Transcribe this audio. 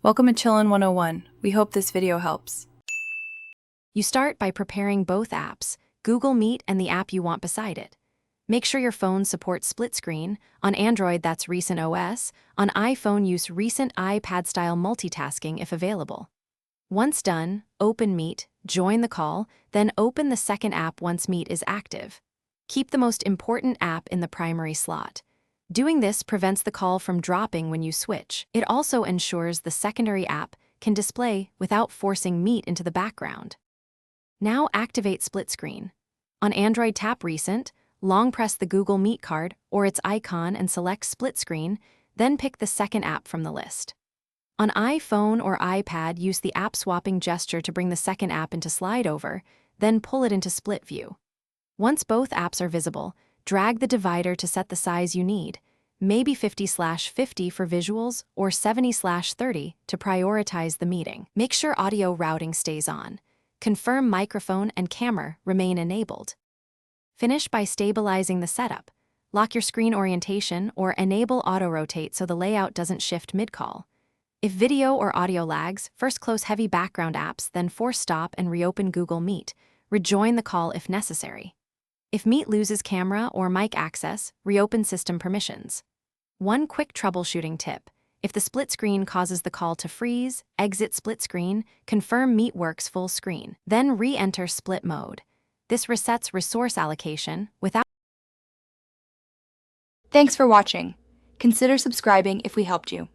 Welcome to Chillin' 101. We hope this video helps. You start by preparing both apps, Google Meet and the app you want beside it. Make sure your phone supports split screen. On Android, that's Recent OS. On iPhone, use Recent iPad-style multitasking if available. Once done, open Meet, join the call, then open the second app once Meet is active. Keep the most important app in the primary slot. Doing this prevents the call from dropping when you switch. It also ensures the secondary app can display without forcing Meet into the background. Now activate split screen. On Android, tap Recent, long press the Google Meet card or its icon and select split screen, then pick the second app from the list. On iPhone or iPad, use the app swapping gesture to bring the second app into slide over, then pull it into split view. Once both apps are visible, drag the divider to set the size you need, maybe 50/50 for visuals or 70/30 to prioritize the meeting. Make sure audio routing stays on. Confirm microphone and camera remain enabled. Finish by stabilizing the setup. Lock your screen orientation or enable auto-rotate so the layout doesn't shift mid-call. If video or audio lags, first close heavy background apps, then force stop and reopen Google Meet. Rejoin the call if necessary. If Meet loses camera or mic access, reopen system permissions. One quick troubleshooting tip: if the split screen causes the call to freeze, exit split screen, confirm Meet works full screen, then re-enter split mode. This resets resource allocation without. Thanks for watching. Consider subscribing if we helped you.